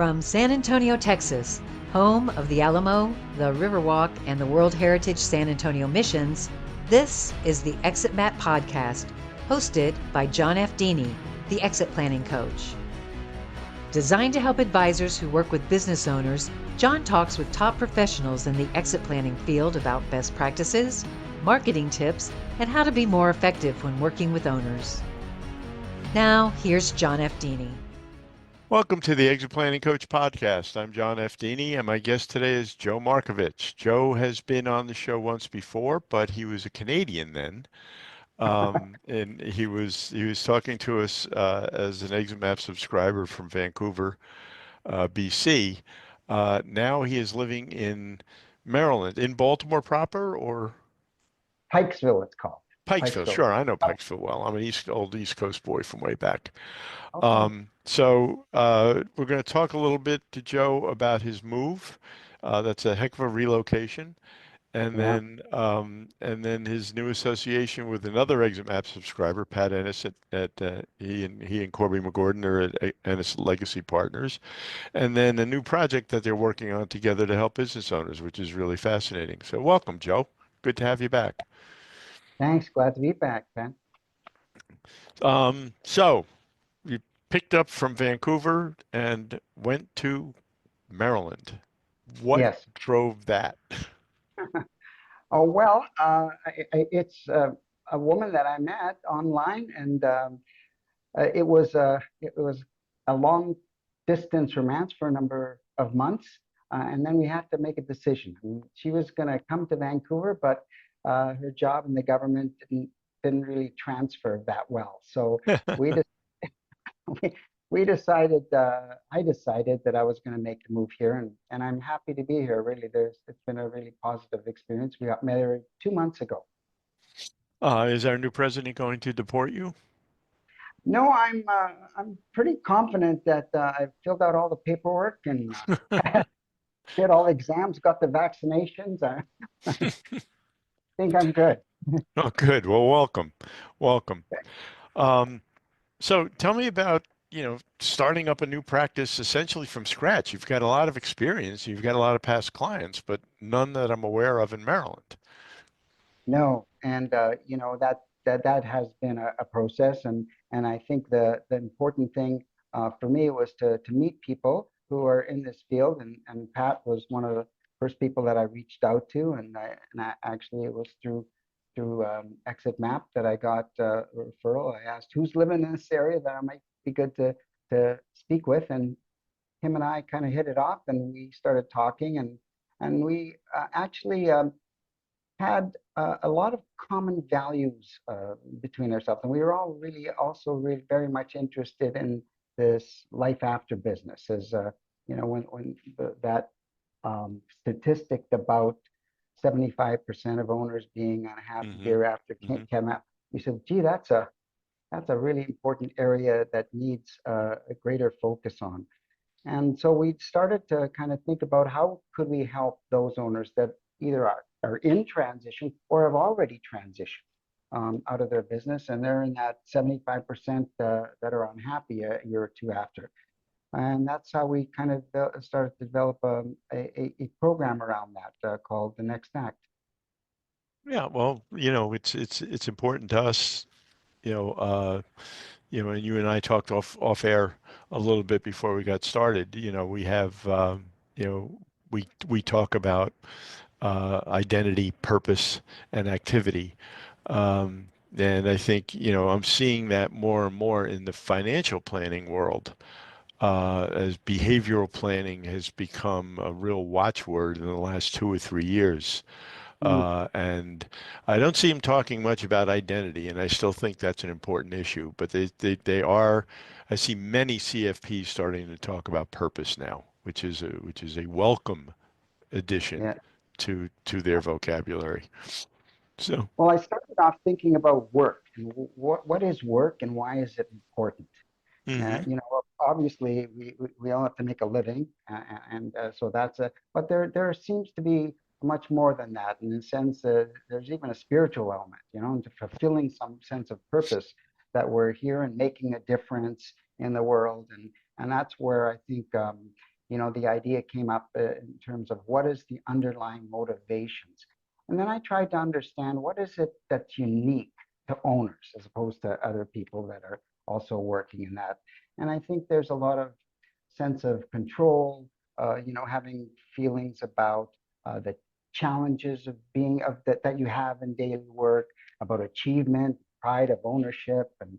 From San Antonio, Texas, home of the Alamo, the Riverwalk, and the World Heritage San Antonio Missions, this is the ExitMap podcast, hosted by John F. Dini, the exit planning coach. Designed to help advisors who work with business owners, John talks with top professionals in the exit planning field about best practices, marketing tips, and how to be more effective when working with owners. Now, here's John F. Dini. Welcome to the Exit Planning Coach podcast. I'm John F. Dini, and my guest today is Joe Markovich. Joe has been on the show once before, but he was a Canadian then, and he was talking to us as an ExitMap subscriber from Vancouver, BC. Now he is living in Maryland, in Baltimore proper, or Pikesville, it's called. Pikesville. Sure, I know Pikesville well. I'm an old East Coast boy from way back. Okay. So we're going to talk a little bit to Joe about his move. That's a heck of a relocation, and then his new association with another ExitMap subscriber, Pat Ennis. He and Corby McGordon are at Ennis Legacy Partners, and then a new project that they're working on together to help business owners, which is really fascinating. So welcome, Joe. Good to have you back. Thanks. Glad to be back, Ben. So you picked up from Vancouver and went to Maryland. What drove that? Oh, well, it's a woman that I met online, and it was a long distance romance for a number of months, and then we had to make a decision. And she was going to come to Vancouver, but her job in the government didn't really transfer that well. So we just we decided, I decided that I was going to make the move here, and I'm happy to be here. Really, it's been a really positive experience. We got married 2 months ago. Is our new president going to deport you? No, I'm pretty confident that I've filled out all the paperwork and did all the exams, got the vaccinations. I think I'm good. Oh, good. Well, welcome. So tell me about, starting up a new practice essentially from scratch. You've got a lot of experience, you've got a lot of past clients, but none that I'm aware of in Maryland. No, and that has been a process, and I think the important thing for me was to meet people who are in this field, and Pat was one of the first people that I reached out to, and actually it was through ExitMap that I got a referral. I asked who's living in this area that I might be good to speak with, and him and I kind of hit it off, and we started talking, and we actually had a lot of common values between ourselves, and we were all really very much interested in this life after business. As when that statistic about 75% of owners being unhappy here after came out, we said, gee, that's a really important area that needs a greater focus on. And so we started to kind of think about how could we help those owners that either are in transition or have already transitioned out of their business, and they're in that 75% that are unhappy a year or two after. And that's how we kind of started to develop a program around that called The Next Act. Yeah, well, it's important to us, and you and I talked off air a little bit before we got started. We have, we talk about identity, purpose, and activity. And I think, I'm seeing that more and more in the financial planning world, as behavioral planning has become a real watchword in the last 2 or 3 years. And I don't see him talking much about identity, and I still think that's an important issue. But they are. I see many CFPs starting to talk about purpose now, which is a welcome addition to their vocabulary. So. Well, I started off thinking about work and what is work and why is it important. Obviously we all have to make a living, and so but there seems to be much more than that, in the sense that there's even a spiritual element, into fulfilling some sense of purpose, that we're here and making a difference in the world, and that's where I think the idea came up in terms of what is the underlying motivations. And then I tried to understand what is it that's unique to owners as opposed to other people that are also working in that. And I think there's a lot of sense of control, having feelings about the challenges of being of that you have in daily work, about achievement, pride of ownership, and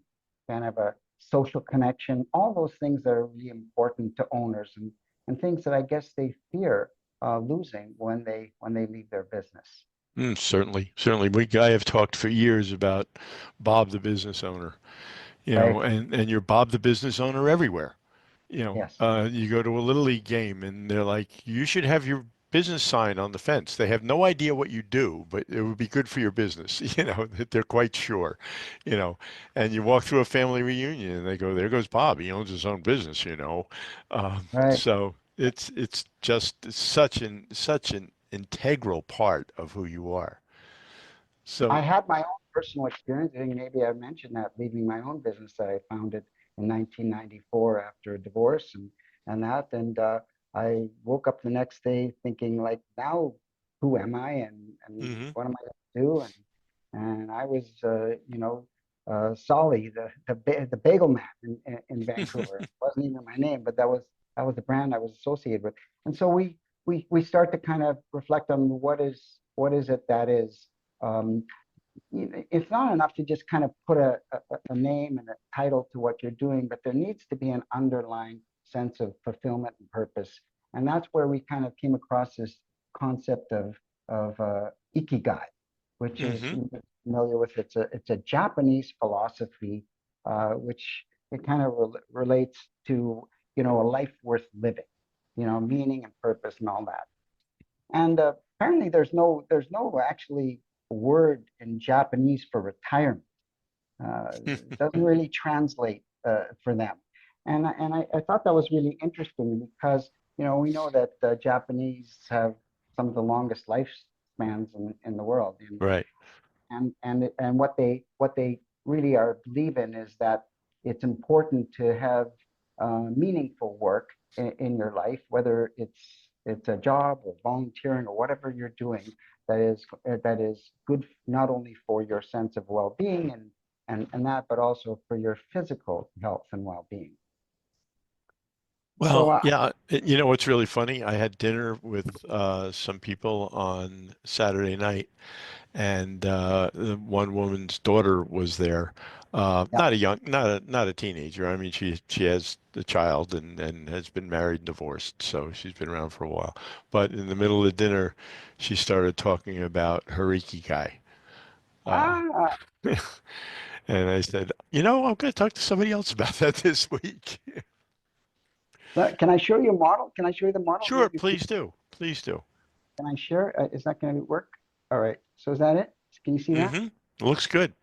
kind of a social connection, all those things that are really important to owners, and things that I guess they fear losing when they leave their business. Certainly, certainly. I have talked for years about Bob the business owner, Right. and you're Bob the business owner everywhere. Yes. You go to a little league game and they're like, you should have your business sign on the fence. They have no idea what you do, but it would be good for your business, that they're quite sure, you know. And you walk through a family reunion and they go, there goes Bob. He owns his own business. Right. So it's just such an integral part of who you are. I So, had my own personal experience. I think maybe I mentioned that leaving my own business that I founded in 1994 after a divorce and I woke up the next day thinking like, now who am I and hmm what am I going to do? And I was, Solly, the bagel man in Vancouver. It wasn't even my name, but that was the brand I was associated with. And so we start to kind of reflect on what is it that is. Um, it's not enough to just kind of put a name and a title to what you're doing, but there needs to be an underlying sense of fulfillment and purpose. And that's where we kind of came across this concept of ikigai, which is hmm you may be familiar with. It's a Japanese philosophy, which it kind of relates to a life worth living, meaning and purpose and all that. And apparently, there's no actually word in Japanese for retirement. It doesn't really translate for them. And I thought that was really interesting because we know that the Japanese have some of the longest lifespans in the world, right. and what they really are believe in is that it's important to have meaningful work in your life, whether it's a job or volunteering or whatever you're doing that is good not only for your sense of well-being and that, but also for your physical health and well-being. So Well, yeah, you know what's really funny? I had dinner with some people on Saturday night, and the one woman's daughter was there. yeah. Not a teenager. I mean, she has a child and has been married and divorced, so she's been around for a while. But in the middle of the dinner, she started talking about her ikigai. Uh, Ah, and I said, I'm going to talk to somebody else about that this week. can I show you a model? Can I show you the model? Sure, Maybe please do. Please do. can I share? Is that going to work? All right. So is that it? Can you see that? hmm Looks good.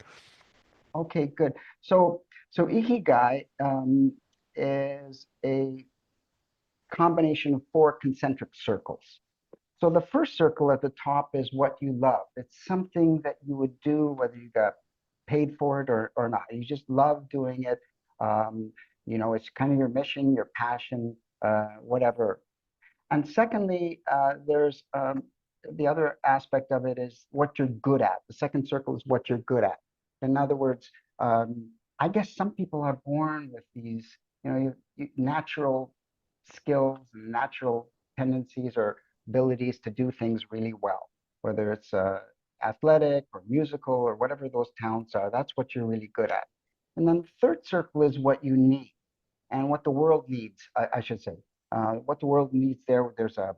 Okay, good. So ikigai is a combination of four concentric circles. So the first circle at the top is what you love. It's something that you would do whether you got paid for it or not. You just love doing it. It's kind of your mission, your passion, whatever. And secondly, there's the other aspect of it is what you're good at. The second circle is what you're good at. In other words, I guess some people are born with these, natural skills and natural tendencies or abilities to do things really well, whether it's athletic or musical or whatever those talents are. That's what you're really good at. And then the third circle is what you need and what the world needs, I should say. What the world needs there's a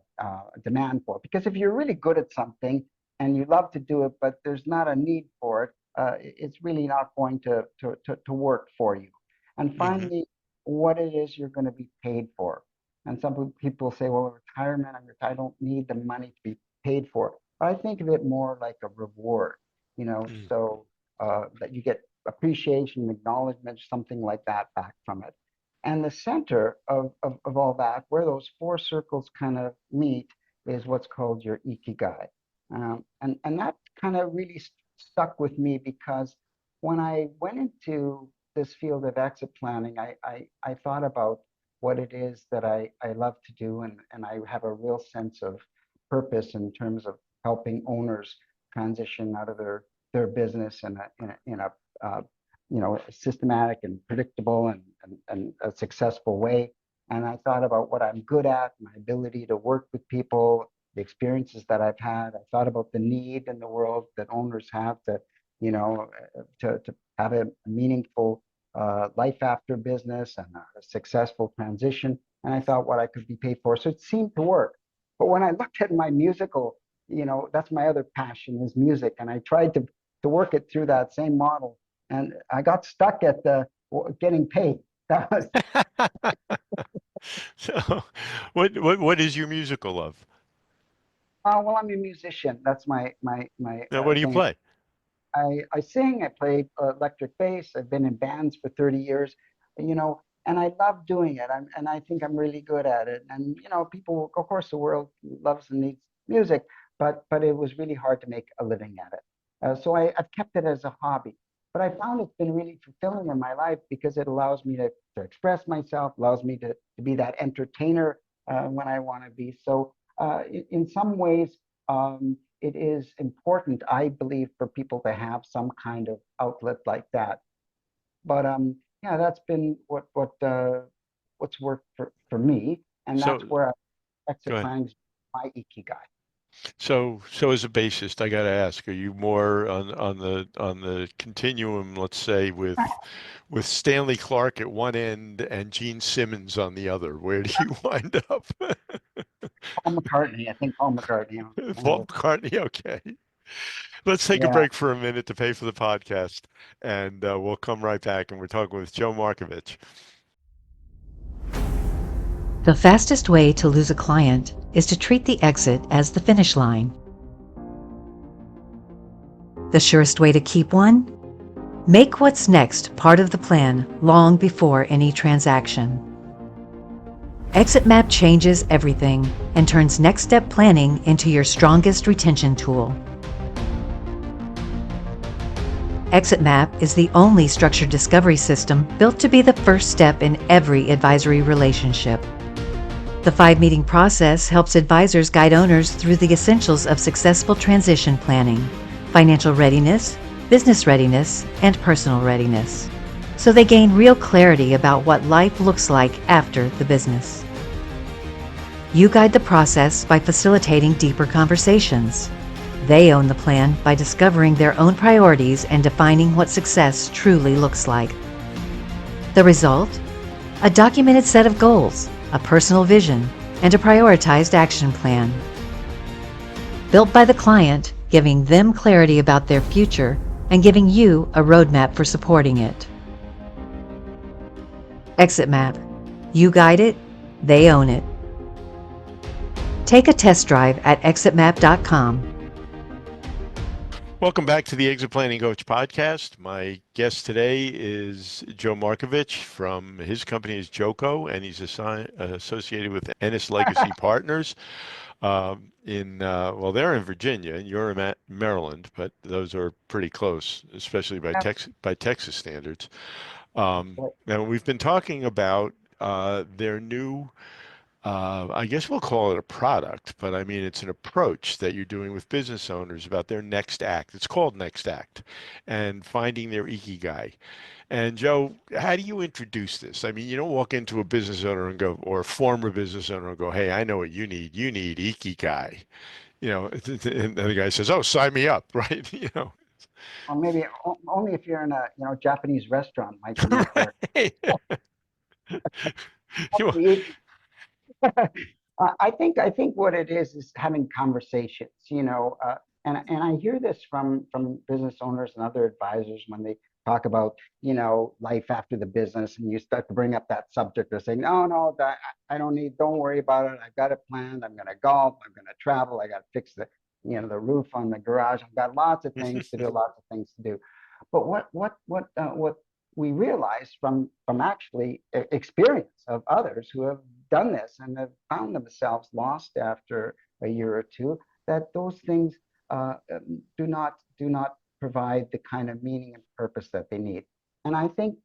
demand for it. Because if you're really good at something and you love to do it, but there's not a need for it, it's really not going to work for you. And hmm finally, what it is you're going to be paid for. And some people say, well, retirement, I don't need the money to be paid for. But I think of it more like a reward, so that you get appreciation, acknowledgement, something like that back from it. And the center of all that, where those four circles kind of meet, is what's called your ikigai. And that kind of really stuck with me because when I went into this field of exit planning, I thought about what it is that I love to do, and I have a real sense of purpose in terms of helping owners transition out of their business in a systematic and predictable and a successful way. And I thought about what I'm good at, my ability to work with people, the experiences that I've had. I thought about the need in the world that owners have to have a meaningful life after business and a successful transition. And I thought what I could be paid for. So it seemed to work. But when I looked at my musical, that's my other passion is music. And I tried to work it through that same model. And I got stuck at the getting paid. That was, So, what is your musical of? well, I'm a musician. That's my Now, what do you thing. play? I sing, I play electric bass. I've been in bands for 30 years, and I love doing it. And I think I'm really good at it. And, people, of course, the world loves and needs music, but it was really hard to make a living at it. So I've kept it as a hobby. But I found it's been really fulfilling in my life because it allows me to express myself, allows me to be that entertainer when I want to be. So in some ways, it is important, I believe, for people to have some kind of outlet like that. But yeah, that's been what's worked for me, and that's So, where go exit ahead. planning is my ikigai. So as a bassist, I got to ask, are you more on the continuum, let's say, with Stanley Clark at one end and Gene Simmons on the other? Where do you wind up? Paul McCartney, I think Paul McCartney. Paul McCartney, okay. Let's take a Yeah. break for a minute to pay for the podcast, and we'll come right back. And we're talking with Joe Markovich. The fastest way to lose a client is to treat the exit as the finish line. The surest way to keep one? Make what's next part of the plan long before any transaction. ExitMap changes everything and turns next step planning into your strongest retention tool. ExitMap is the only structured discovery system built to be the first step in every advisory relationship. The 5-meeting process helps advisors guide owners through the essentials of successful transition planning, financial readiness, business readiness, and personal readiness, so they gain real clarity about what life looks like after the business. You guide the process by facilitating deeper conversations. They own the plan by discovering their own priorities and defining what success truly looks like. The result? A documented set of goals, a personal vision, and a prioritized action plan. Built by the client, giving them clarity about their future and giving you a roadmap for supporting it. ExitMap. You guide it, they own it. Take a test drive at exitmap.com. Welcome back to the Exit Planning Coach podcast. My guest today is Joe Markovich from his company is Joco, and he's associated with Ennis Legacy Partners. They're in Virginia, and you're in Maryland, but those are pretty close, especially by Texas standards. And we've been talking about their new I guess we'll call it a product, but I mean, it's an approach that you're doing with business owners about their next act. It's called Next Act and finding their ikigai. And Joe, how do you introduce this? I mean, you don't walk into a business owner and go, or a former business owner and go, hey, I know what you need. You need ikigai. And the guy says, oh, sign me up, right? Or maybe only if you're in a Japanese restaurant might you need to. Right. You- I think what it is having conversations, and I hear this from business owners and other advisors when they talk about life after the business, and you start to bring up that subject. They're saying, no, I don't need, don't worry about it. I've got it planned. I'm going to golf. I'm going to travel. I got to fix the roof on the garage. I've got lots of things to do, lots of things to do. But what we realize from actually experience of others who have done this and have found themselves lost after a year or two, that those things do not provide the kind of meaning and purpose that they need. And I think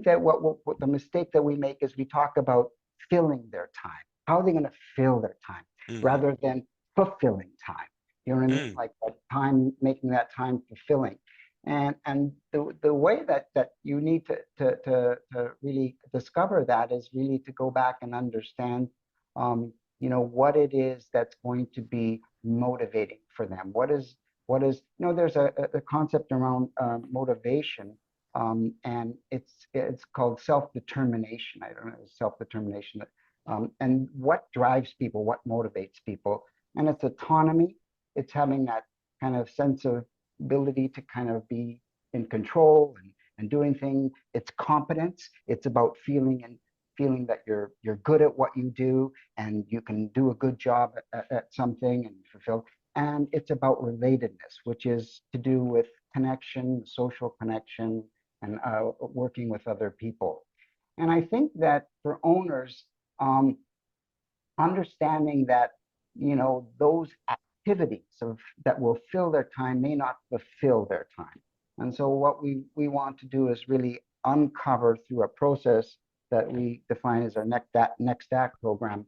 that what the mistake that we make is we talk about filling their time. How are they going to fill their time rather than fulfilling time? You know what I mean? Like that time, making that time fulfilling. And the way that you need to really discover that is really to go back and understand, what it is that's going to be motivating for them. What is there's a concept around motivation, and it's called self-determination. I don't know, self-determination. And what drives people, what motivates people, and it's autonomy. It's having that kind of sense of ability to kind of be in control and doing things. It's competence. It's about feeling that you're good at what you do and you can do a good job at something and fulfill. And it's about relatedness, which is to do with connection, social connection, and working with other people. And I think that for owners, um, understanding that those activities that will fill their time may not fulfill their time. And so what we want to do is really uncover through a process that we define as our next act program,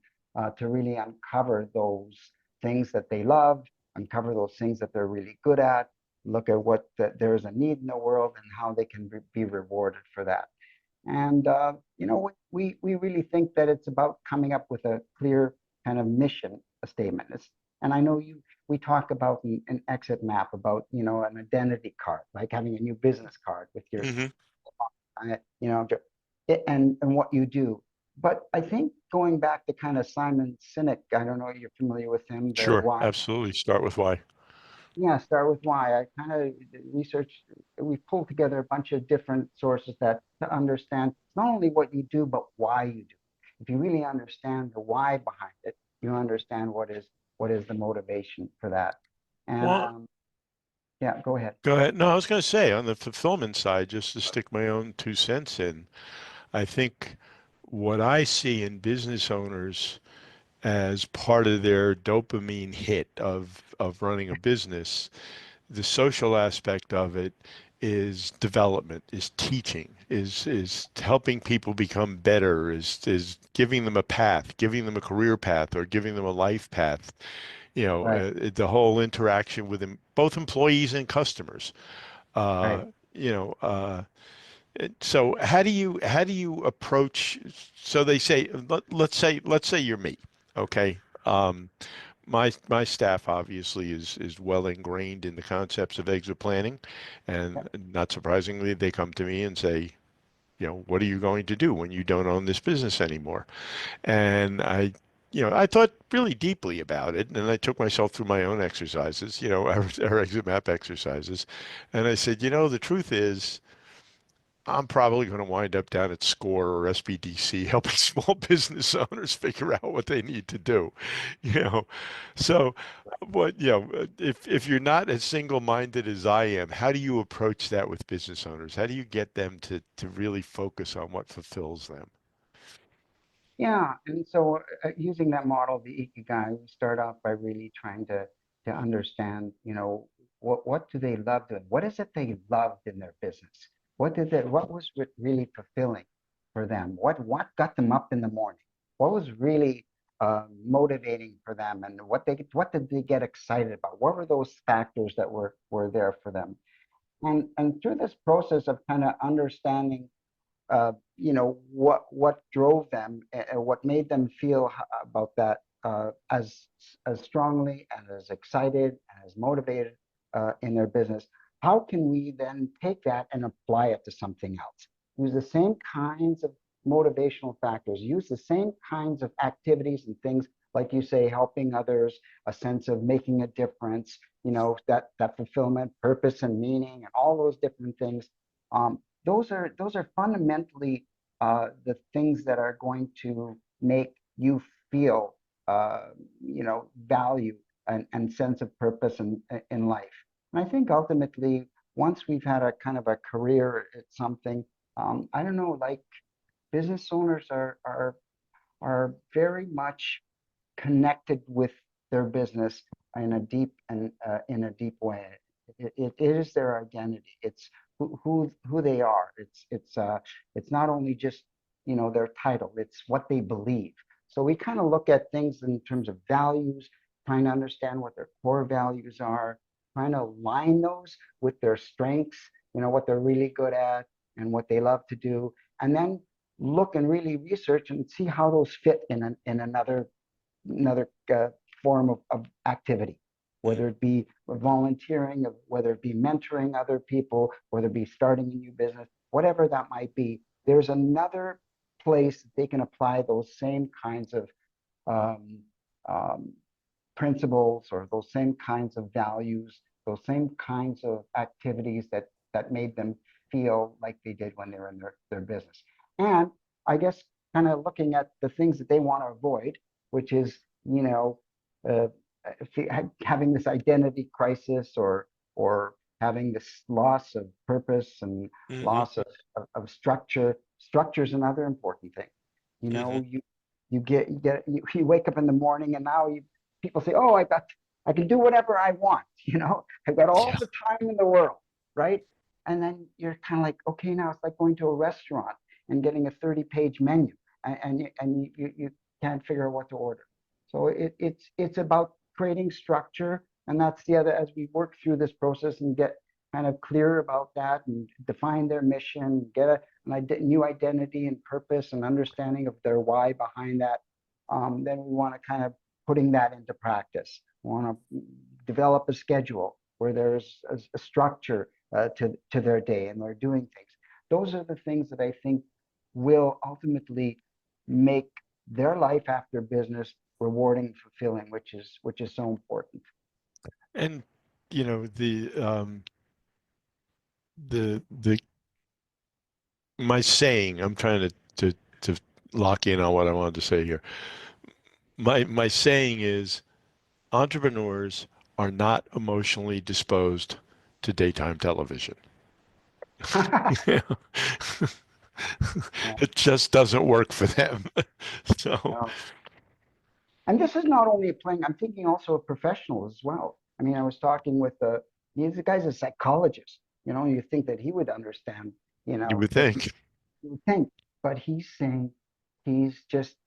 to really uncover those things that they love, uncover those things that they're really good at, look at what there is a need in the world and how they can be rewarded for that. And we really think that it's about coming up with a clear kind of mission statement. And I know we talk about an exit map, about an identity card, like having a new business card with your and what you do. But I think going back to kind of Simon Sinek, I don't know if you're familiar with him, the Sure, why. absolutely. Start with why. Yeah, start with why. I kind of researched, we pulled together a bunch of different sources that to understand not only what you do, but why you do. If you really understand the why behind it, you understand what is the motivation for that. And Well, yeah, go ahead. go ahead. No, I was going to say on the fulfillment side, just to stick my own 2 cents in, I think what I see in business owners as part of their dopamine hit of running a business, the social aspect of it is development, is teaching, is helping people become better, is giving them a path, giving them a career path, or giving them a life path. Right, The whole interaction with them, both employees and customers. right. Uh, you know, uh, so how do you approach? So they say, let's say you're me, okay? Um, my staff obviously is well ingrained in the concepts of exit planning, and not surprisingly, they come to me and say, what are you going to do when you don't own this business anymore? And I thought really deeply about it, and I took myself through my own exercises, our exit map exercises, and I said, the truth is, I'm probably going to wind up down at SCORE or SBDC helping small business owners figure out what they need to do, you know. So, if you're not as single-minded as I am, how do you approach that with business owners? How do you get them to really focus on what fulfills them? Yeah, and so using that model, the ikigai, we start off by really trying to understand, what do they love doing? What is it they loved in their business? What was really fulfilling for them? What got them up in the morning? What was really motivating for them, and what did they get excited about? What were those factors that were there for them? And through this process of kind of understanding, what drove them, what made them feel about that, as strongly and as excited and as motivated in their business. How can we then take that and apply it to something else? Use the same kinds of motivational factors. Use the same kinds of activities and things, like you say, helping others, a sense of making a difference. That fulfillment, purpose, and meaning, and all those different things. Those are fundamentally the things that are going to make you feel value and sense of purpose in life. And I think ultimately, once we've had a kind of a career at something, I don't know, like business owners are very much connected with their business in a deep way. It is their identity. It's who they are. It's not only just their title. It's what they believe. So we kind of look at things in terms of values, trying to understand what their core values are, trying to align those with their strengths, what they're really good at and what they love to do, and then look and really research and see how those fit in another form of activity, whether it be volunteering, whether it be mentoring other people, whether it be starting a new business, whatever that might be. There's another place that they can apply those same kinds of um, um, principles or those same kinds of values, those same kinds of activities that made them feel like they did when they were in their business. And I guess kind of looking at the things that they want to avoid, which is, uh, having this identity crisis or having this loss of purpose and Mm-hmm. loss of structure. Structure is another important thing. You Mm-hmm. know, you you wake up in the morning and now people say, oh, I can do whatever I want. I've got all Yeah. the time in the world, right? And then you're kind of like, okay, now it's like going to a restaurant and getting a 30-page menu, and you can't figure out what to order. So it's about creating structure, and that's the other, as we work through this process and get kind of clear about that and define their mission, get new identity and purpose and understanding of their why behind that. Then we want to kind of putting that into practice. We want to develop a schedule where there's a structure to their day and they're doing things. Those are the things that I think will ultimately make their life after business rewarding and fulfilling, which is so important. And the my saying, I'm trying to lock in on what I wanted to say here. My saying is entrepreneurs are not emotionally disposed to daytime television. It just doesn't work for them. So, Yeah. And this is not only playing, I'm thinking also of professionals as well. I mean, I was talking with the guy's a psychologist, you think that he would understand, you would what think. you would think, but he's saying he's just,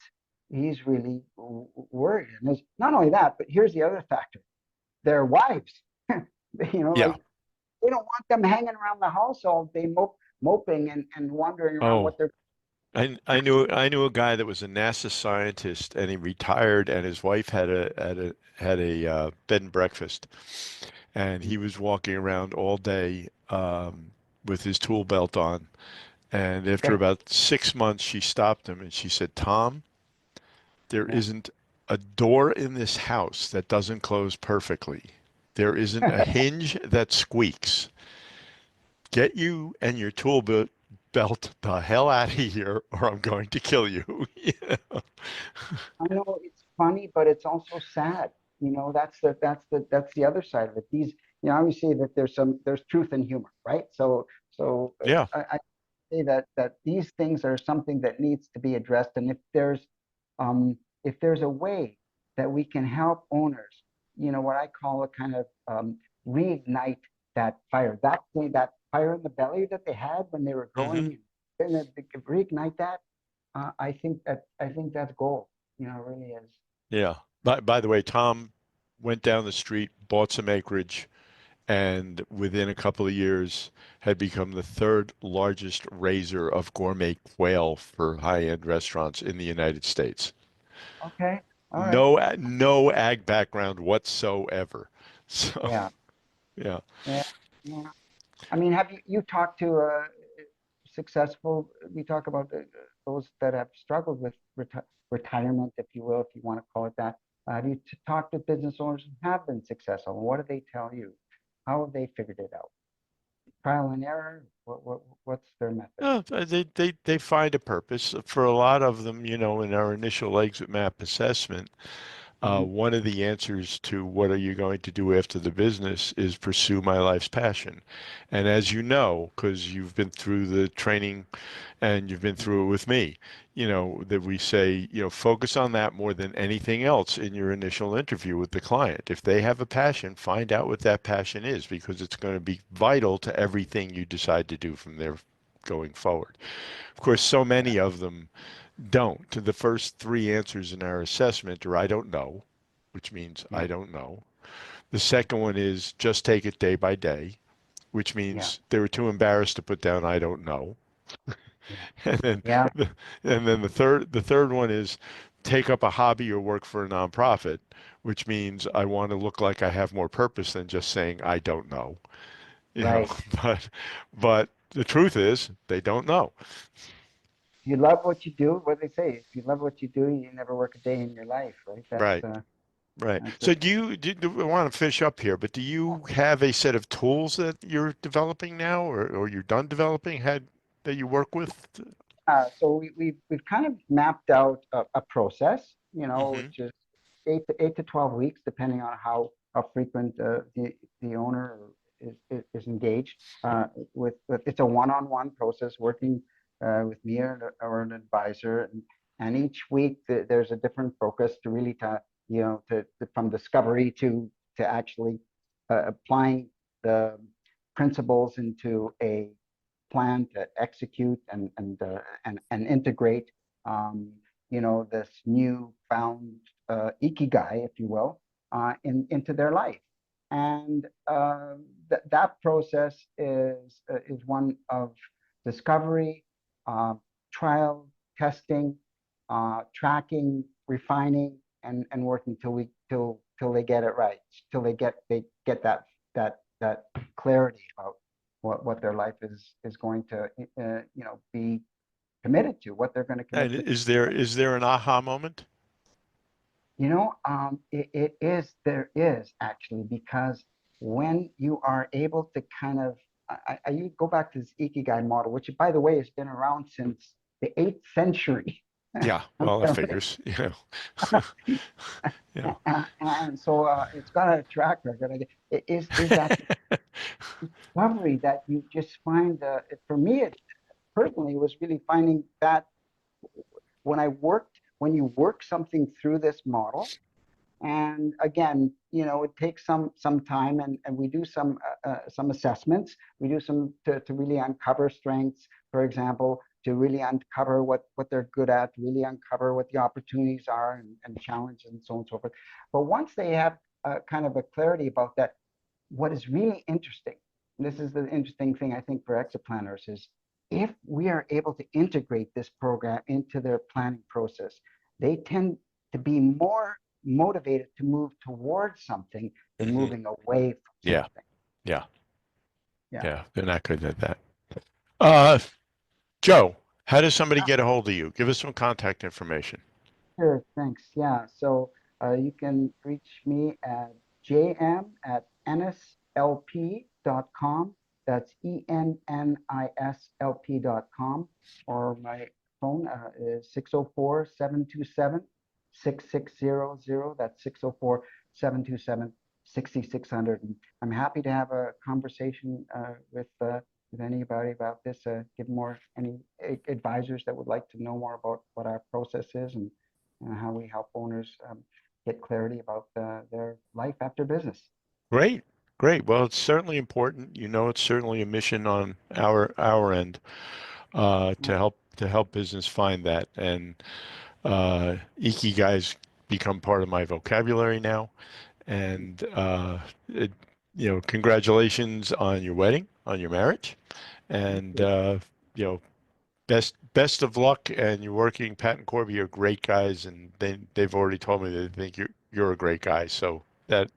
he's really worried. And there's not only that, but here's the other factor. Their wives, Yeah. like they don't want them hanging around the house all day moping and wandering around Oh, what they're. I knew a guy that was a NASA scientist, and he retired, and his wife had a bed and breakfast, and he was walking around all day with his tool belt on. And after Okay. about 6 months, she stopped him and she said, "Tom, there Yeah. isn't a door in this house that doesn't close perfectly. There isn't a hinge that squeaks. Get you and your belt the hell out of here, or I'm going to kill you." I know it's funny, but it's also sad. That's the other side of it. Obviously that there's truth in humor, right? So Yeah. I say that these things are something that needs to be addressed, and if there's a way that we can help owners, what I call a kind of reignite that fire, that fire in the belly that they had when they were Hmm. growing, and then reignite that. I think that's gold. It really is. Yeah. By the way, Tom went down the street, bought some acreage, and within a couple of years had become the third largest raiser of gourmet quail for high-end restaurants in the United States. Okay. All right. No ag background whatsoever. So, Yeah. yeah. Yeah. Yeah. I mean, have you talked to successful? We talk about those that have struggled with retirement, if you will, if you want to call it that. Have you talked to business owners who have been successful? What do they tell you? How have they figured it out? Trial and error? What's their method? They find a purpose. For a lot of them, in our initial exit map assessment, Hmm. one of the answers to what are you going to do after the business is pursue my life's passion. And as you know, because you've been through the training and you've been through it with me, that we say, focus on that more than anything else in your initial interview with the client. If they have a passion, find out what that passion is because it's going to be vital to everything you decide to do from there going forward. Of course, so many of them don't. The first three answers in our assessment are I don't know, which means Yeah. I don't know. The second one is just take it day by day, which Yeah. means they were too embarrassed to put down I don't know. Yeah. And then Yeah. the third one is take up a hobby or work for a nonprofit, which means I want to look like I have more purpose than just saying I don't know. You know, Right. but the truth is they don't know. If you love what you do, what they say, if you love what you do, you never work a day in your life, right? Right. Right. That's So it. I want to finish up here, but do you have a set of tools that you're developing now or you're done developing that you work with? So we've kind of mapped out a process, Hmm. which is 8 to 12 weeks, depending on how frequent the owner is engaged with. It's a one-on-one process, working with me or an advisor, and each week there's a different focus to really from discovery to actually applying the principles into a plan to execute and integrate this new found ikigai, if you will, into their life. And that process is one of discovery, uh, trial, testing, tracking, refining, and working till they get it right, till they get that clarity about what their life is going to be committed to, what they're going to And commit to. is there an aha moment? There is actually, because when you are able to kind of, you go back to this ikigai model, which by the way has been around since the 8th century. Yeah, I'm well, that telling figures, you. Yeah. And so it's got a track record. It is that discovery that you just find. For me, it personally was really finding that when you work something through this model, and again, it takes some time, and we do some assessments. We do some to really uncover strengths, for example, to really uncover what they're good at, to really uncover what the opportunities are and challenges and so on and so forth. But once they have kind of a clarity about that, what is really interesting, and this is the interesting thing I think for exit planners, is if we are able to integrate this program into their planning process, they tend to be more motivated to move towards something than Hmm. moving away from Yeah, something. yeah, Yeah. yeah. They're not good at that. Uh, Joe, how does somebody get a hold of you? Give us some contact information. Sure, thanks. Yeah, so you can reach me at jm@ennislp.com. That's ENNISLP.com. Or my phone is 604-727-6600. That's 604-727-6600. And I'm happy to have a conversation with anybody about this. Give any advisors that would like to know more about what our process is and how we help owners get clarity about their life after business. Great, great. Well, it's certainly important. It's certainly a mission on our end Yeah. to help business find that. And Ikigai's become part of my vocabulary now. And it, congratulations on your wedding, on your marriage, Thank and you. you know, best of luck. And you're working. Pat and Corby are great guys, and they've already told me they think you're a great guy. So that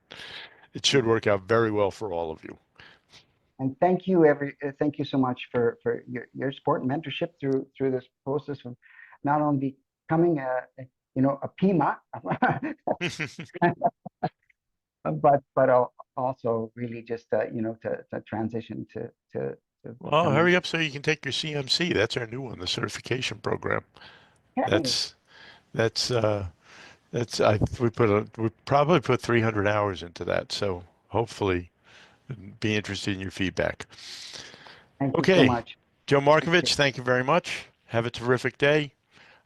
it should work out very well for all of you. And thank you so much for your support and mentorship through this process of not only becoming a PIMA, but also really just to transition to Well, becoming. hurry up so you can take your CMC. That's our new one, the certification program. Hey, That's that's that's we probably put 300 hours into that. So hopefully, be interested in your feedback. thank you so Okay, much. Joe Appreciate Markovich, it. thank you very much. Have a terrific day.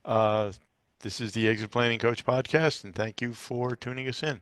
Uh, this is the Exit Planning Coach podcast, and thank you for tuning us in.